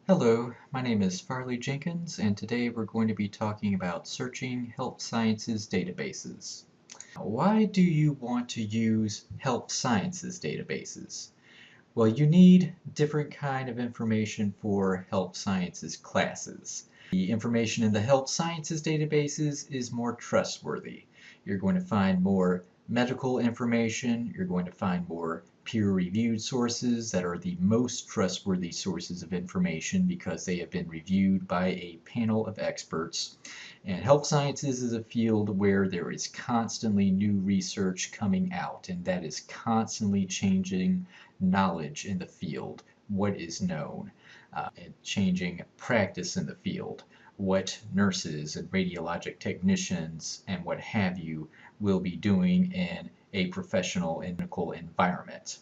Hello, my name is Farley Jenkins, and today we're going to be talking about searching health sciences databases. Why do you want to use health sciences databases? Well, you need different kind of information for health sciences classes. The information in the health sciences databases is more trustworthy. You're going to find more medical information, you're going to find more peer-reviewed sources that are the most trustworthy sources of information because they have been reviewed by a panel of experts. And health sciences is a field where there is constantly new research coming out, and that is constantly changing knowledge in the field, what is known, and changing practice in the field, what nurses and radiologic technicians and what have you will be doing in a professional and clinical environment.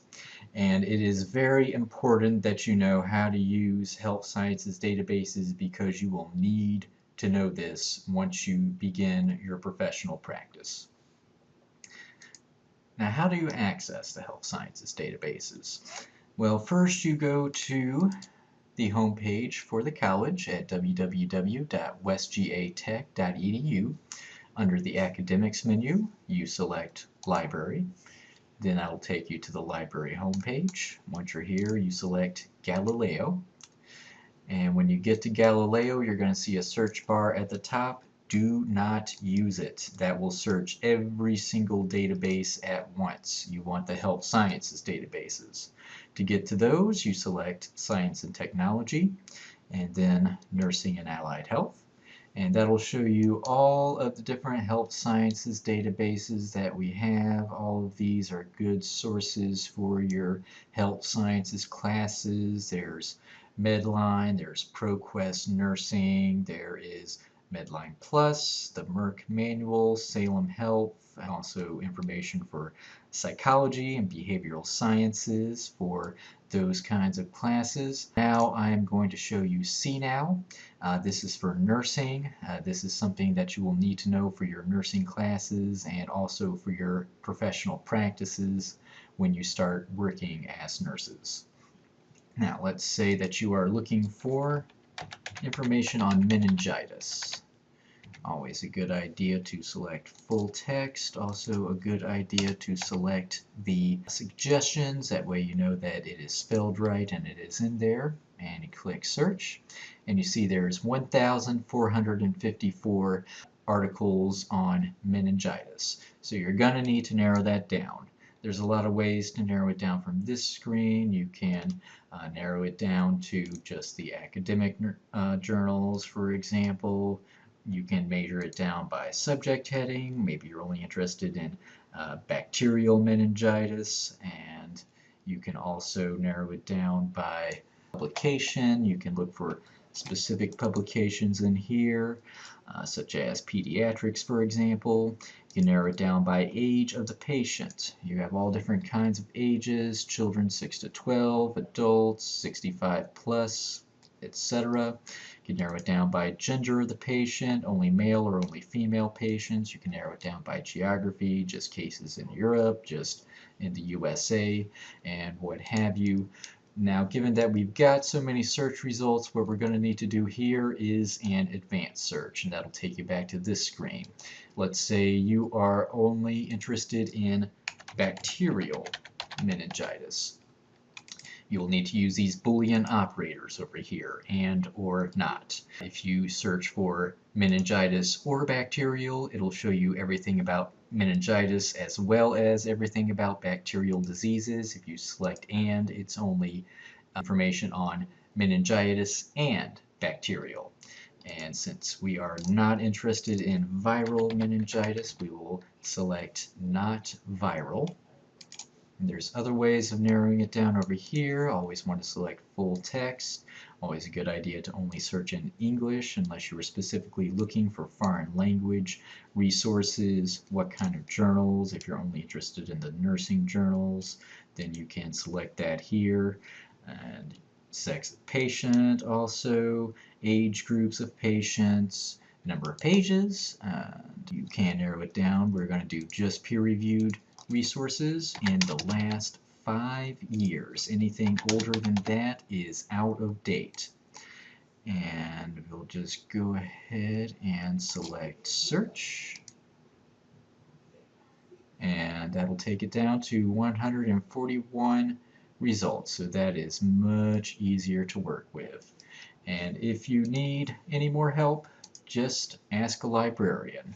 And it is very important that you know how to use health sciences databases because you will need to know this once you begin your professional practice. Now, how do you access the health sciences databases? Well, first you go to the homepage for the college at www.westgatech.edu. Under the academics menu, you select library. Then that'll take you to the library homepage. Once you're here, you select Galileo. And when you get to Galileo, you're going to see a search bar at the top. Do not use it. That will search every single database at once. You want the health sciences databases. To get to those, you select Science and Technology, and then Nursing and Allied Health. And that'll show you all of the different health sciences databases that we have. All of these are good sources for your health sciences classes. There's Medline, there's ProQuest Nursing, there is Medline Plus, the Merck Manual, Salem Health, and also information for psychology and behavioral sciences for those kinds of classes. Now I'm going to show you CNOW. This is for nursing. This is something that you will need to know for your nursing classes and also for your professional practices when you start working as nurses. Now let's say that you are looking for information on meningitis. Always a good idea to select full text. Also a good idea to select the suggestions. That way you know that it is spelled right and it is in there. And you click search. And you see there's 1,454 articles on meningitis. So you're going to need to narrow that down. There's a lot of ways to narrow it down from this screen. You can narrow it down to just the academic journals, for example. You can measure it down by subject heading. Maybe you're only interested in bacterial meningitis, and you can also narrow it down by publication. You can look for specific publications in here, such as pediatrics, for example. You can narrow it down by age of the patient. You have all different kinds of ages, children 6 to 12, adults 65 plus, etc. You can narrow it down by gender of the patient, only male or only female patients. You can narrow it down by geography, just cases in Europe, just in the USA, and what have you. Now, given that we've got so many search results, what we're going to need to do here is an advanced search, and that'll take you back to this screen. Let's say you are only interested in bacterial meningitis. You'll need to use these Boolean operators over here, and or not. If you search for meningitis or bacterial, it'll show you everything about meningitis as well as everything about bacterial diseases. If you select and, it's only information on meningitis and bacterial. And since we are not interested in viral meningitis, we will select not viral. And there's other ways of narrowing it down over here. Always want to select full text. Always a good idea to only search in English unless you were specifically looking for foreign language resources, what kind of journals. If you're only interested in the nursing journals, then you can select that here. And sex of patient also, age groups of patients, number of pages. You can narrow it down. We're going to do just peer-reviewed resources in the last 5 years. Anything older than that is out of date. And we'll just go ahead and select search. And that'll take it down to 141 results. So that is much easier to work with. And if you need any more help, just ask a librarian.